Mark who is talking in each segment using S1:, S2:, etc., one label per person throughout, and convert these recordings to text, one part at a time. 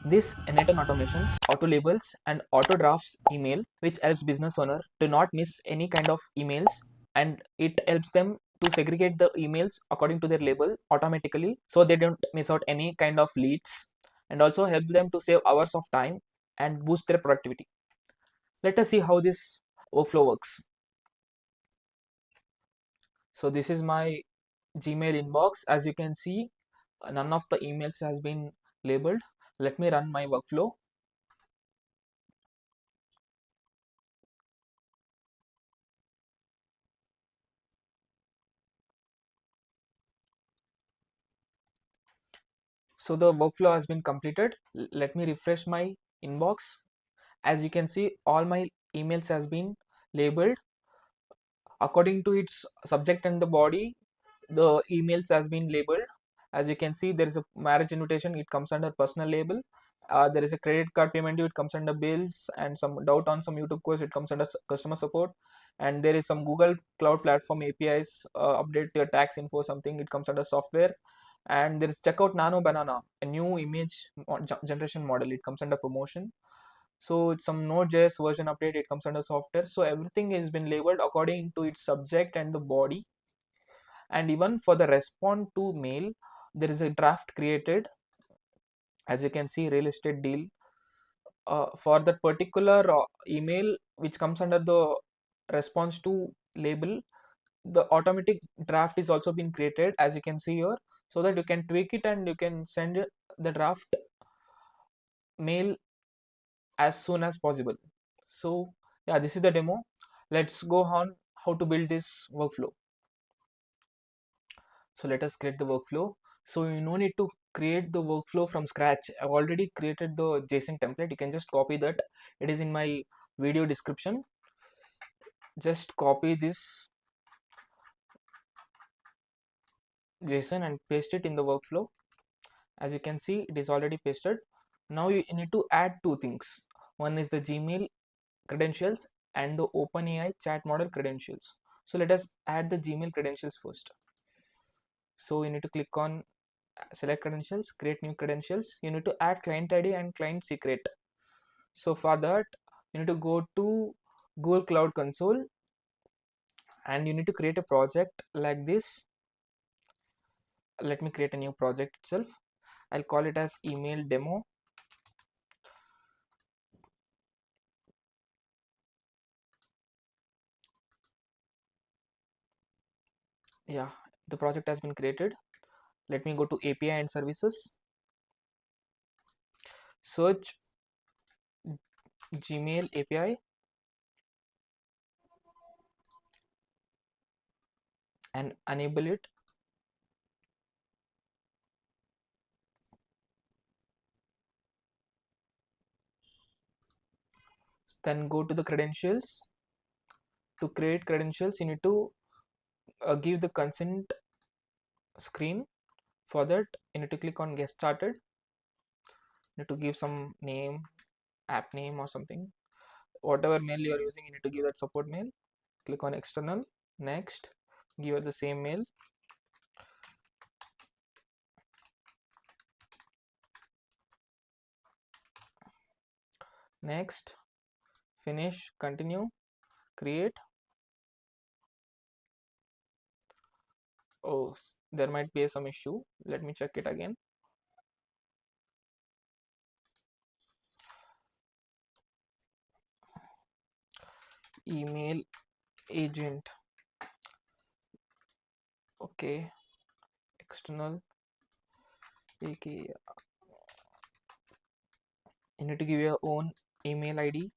S1: This n8n automation auto labels and auto drafts email, which helps business owner to not miss any kind of emails, and it helps them to segregate the emails according to their label automatically so they don't miss out any kind of leads, and also help them to save hours of time and boost their productivity. Let us see how this workflow works. So this is my Gmail inbox. As you can see, none of the emails has been labeled. Let me run my workflow. So the workflow has been completed. Let me refresh my inbox. As you can see, all my emails has been labeled according to its subject and the body. The emails has been labeled. As you can see, there is a marriage invitation, it comes under personal label. There is a credit card payment due, it comes under bills, and some doubt on some YouTube course, it comes under customer support. And there is some Google Cloud Platform APIs, update your tax info something, it comes under software. And there is checkout nano banana, a new image generation model, it comes under promotion. So it's some Node.js version update, it comes under software. So everything has been labeled according to its subject and the body. And even for the respond to mail, there is a draft created. As you can see, real estate deal, for that particular email which comes under the response to label, the automatic draft is also been created, as you can see here, so that you can tweak it and you can send the draft mail as soon as possible. So yeah, this is the demo. Let's go on how to build this workflow. So let us create the workflow. So you no need to create the workflow from scratch. I've already created the JSON template. You can just copy that. It is in my video description. Just copy this JSON and paste it in the workflow. As you can see, it is already pasted. Now you need to add two things. One is the Gmail credentials and the OpenAI chat model credentials. So let us add the Gmail credentials first. So you need to click on select credentials, create new credentials. You need to add client ID and client secret. So for that, you need to go to Google Cloud Console and you need to create a project like this. Let me create a new project itself. I'll call it as email demo. Yeah, the project has been created. Let me go to API and services. Search Gmail API and enable it. Then go to the credentials. To create credentials, you need to give the consent screen. For that, you need to click on get started. You need to give some name, app name or something. Whatever mail you are using, you need to give that support mail. Click on external. Next, give it the same mail. Next, finish, continue, create. Oh, there might be some issue. Let me check it again. Email agent. Okay, external. Okay, you need to give your own email ID.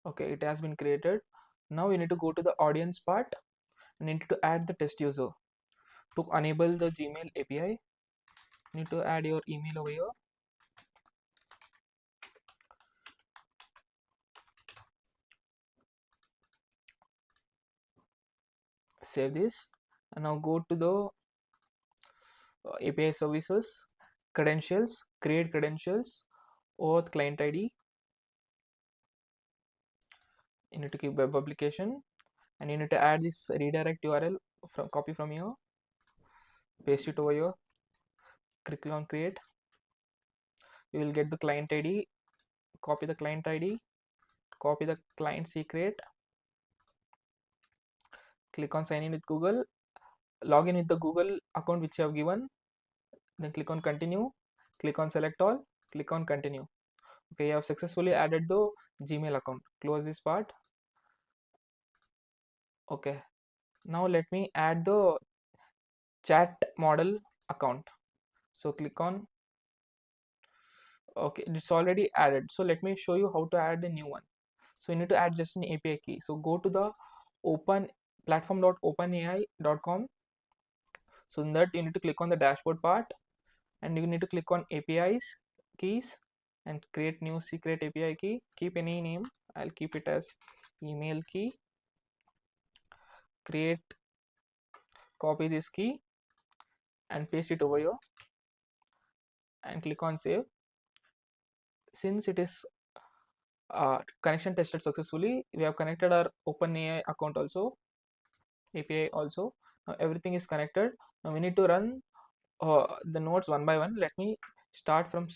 S1: Okay, it has been created. Now you need to go to the audience part and you need to add the test user. To enable the Gmail API, you need to add your email over here. Save this and now go to the API services, credentials, create credentials, auth client ID. You need to keep web application, and you need to add this redirect URL from copy from here, paste it over here, click on create. You will get the client ID, copy the client ID, copy the client secret, click on sign in with Google, log in with the Google account which you have given, then click on continue, click on select all, click on continue. Okay, you have successfully added the Gmail account. Close this part. Okay, now let me add the chat model account. So click on, okay, it's already added. So let me show you how to add a new one. So you need to add just an API key. So go to the open platform.openai.com. So in that you need to click on the dashboard part, and you need to click on APIs keys and create new secret API key. Keep any name. I'll keep it as email key. Create, copy this key and paste it over here and click on save. Since it is connection tested successfully, we have connected our OpenAI account also, API also. Now everything is connected. Now we need to run the nodes one by one. Let me start from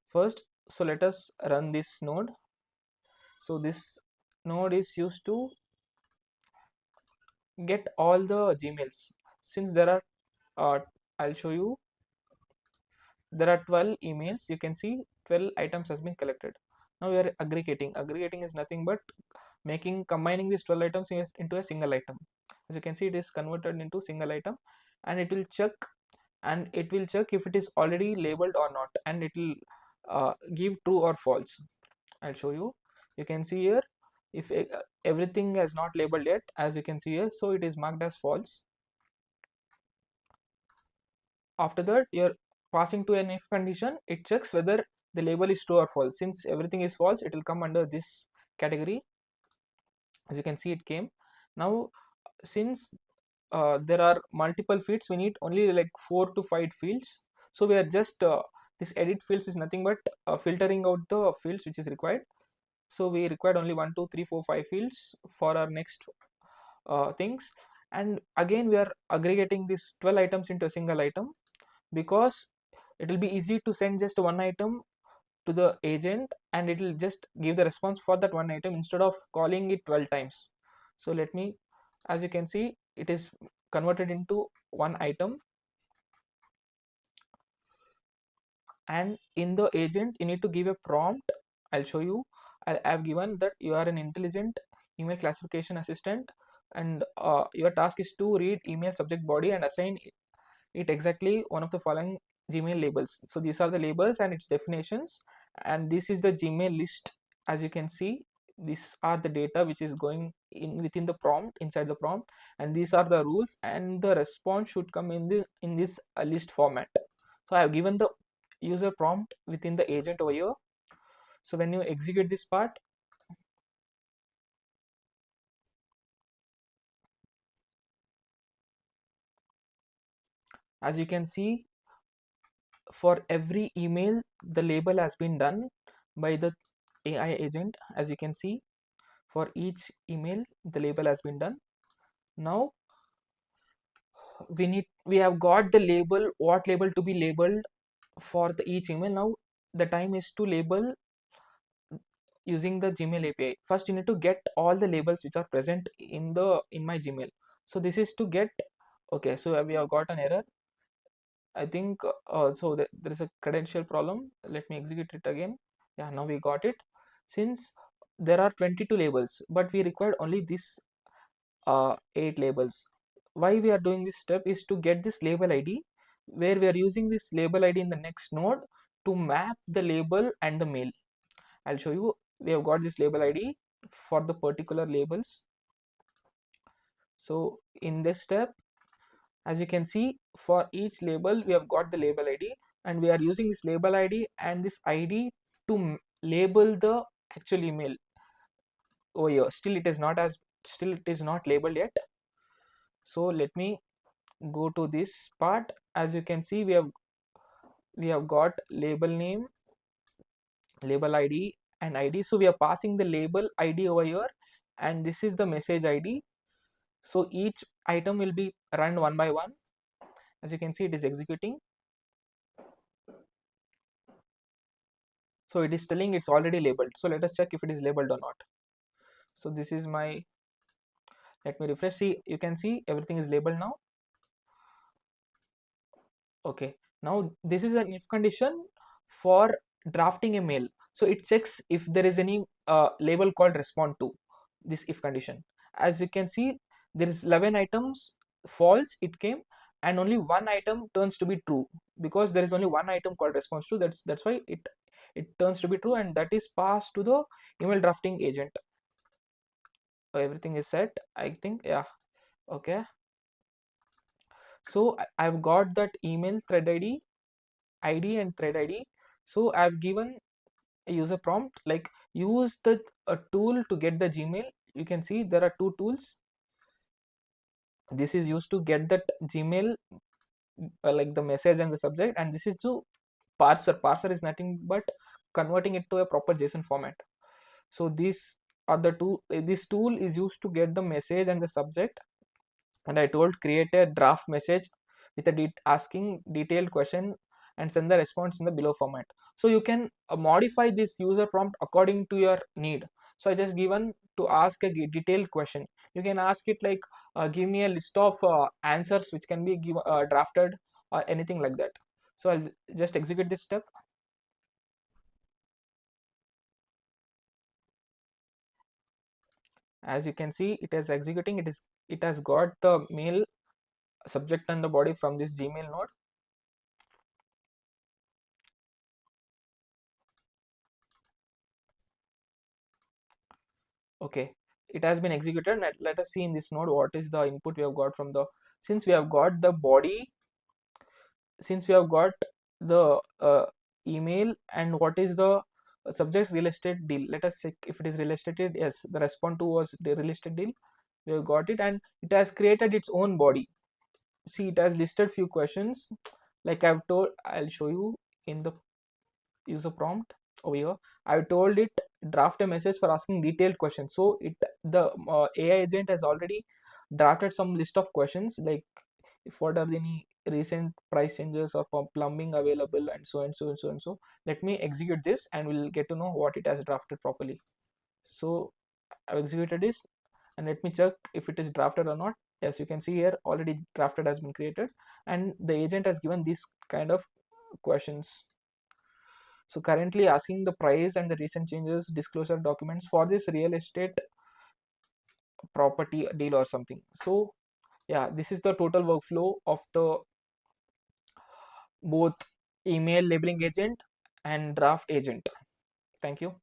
S1: first. So let us run this node. So this node is used to get all the Gmails. Since there are I'll show you, there are 12 emails. You can see 12 items has been collected. Now we are aggregating is nothing but combining these 12 items into a single item. As you can see, it is converted into single item, and it will check if it is already labeled or not, and it will give true or false. I'll show you. You can see here, if everything is not labeled yet, as you can see here, so it is marked as false. After that, you're passing to an if condition. It checks whether the label is true or false. Since everything is false, it will come under this category. As you can see, it came. Now since there are multiple fields, we need only like 4 to 5 fields. So we are just this edit fields is nothing but filtering out the fields which is required. So we required only 1 2 3 4 5 fields for our next things. And again we are aggregating these 12 items into a single item, because it will be easy to send just one item to the agent, and it will just give the response for that one item instead of calling it 12 times. So let me, as you can see, it is converted into one item. And in the agent you need to give a prompt. I'll show you. I have given that you are an intelligent email classification assistant, and your task is to read email subject body and assign it exactly one of the following Gmail labels. So these are the labels and its definitions, and this is the Gmail list. As you can see, these are the data which is going in within the prompt, inside the prompt, and these are the rules, and the response should come in this list format. So I have given the user prompt within the agent over here. So when you execute this part, as you can see, for every email the label has been done by the AI agent. As you can see, for each email the label has been done. Now we have got the label, what label to be labeled for the each email. Now the time is to label using the Gmail API. First you need to get all the labels which are present in my Gmail. So this is to get, okay, so we have got an error. I think so there is a credential problem. Let me execute it again. Yeah, now we got it. Since there are 22 labels, but we required only this 8 labels. Why we are doing this step is to get this label ID, where we are using this label ID in the next node to map the label and the mail. I'll show you. We have got this label ID for the particular labels. So in this step, as you can see, for each label we have got the label ID, and we are using this label ID and this ID to label the actual email over here. Still it is not labeled yet. So let me go to this part. As you can see, we have got label name, label ID and ID. So we are passing the label ID over here and this is the message ID. So each item will be run one by one. As you can see, it is executing. So it is telling it's already labeled. So let us check if it is labeled or not. So this is my, let me refresh. See, you can see everything is labeled now. Okay, now this is an if condition for drafting a mail. So it checks if there is any label called respond to this if condition. As you can see, there is 11 items false it came, and only one item turns to be true, because there is only one item called response to. That's why it turns to be true, and that is passed to the email drafting agent. So everything is set, I think. Yeah, okay. So I've got that email thread ID and thread ID. So I've given a user prompt like use the a tool to get the Gmail. You can see there are two tools. This is used to get that Gmail, like the message and the subject, and this is to parser. Parser is nothing but converting it to a proper JSON format. So these are the two. This tool is used to get the message and the subject, and I told create a draft message with a asking detailed question and send the response in the below format. So you can modify this user prompt according to your need. So I just given to ask a detailed question. You can ask it like give me a list of answers which can be drafted or anything like that. So I'll just execute this step. As you can see, it is executing. It has got the mail subject and the body from this Gmail node. Okay, it has been executed. Let us see in this node what is the input we have got from the, since we have got the body, since we have got the email, and what is the subject real estate deal. Let us check if it is real estate deal. Yes, the respond to was the real estate deal. We have got it, and it has created its own body. See, it has listed few questions like I've told. I'll show you in the user prompt over here. I told it draft a message for asking detailed questions. So it, the AI agent has already drafted some list of questions like if what are any recent price changes or plumbing available, and so and so and so and so. Let me execute this and we'll get to know what it has drafted properly. So I've executed this, and let me check if it is drafted or not. Yes, you can see here already drafted has been created, and the agent has given these kind of questions. So currently asking the price and the recent changes, disclosure documents for this real estate property deal or something. So yeah, this is the total workflow of the both email labeling agent and draft agent. Thank you.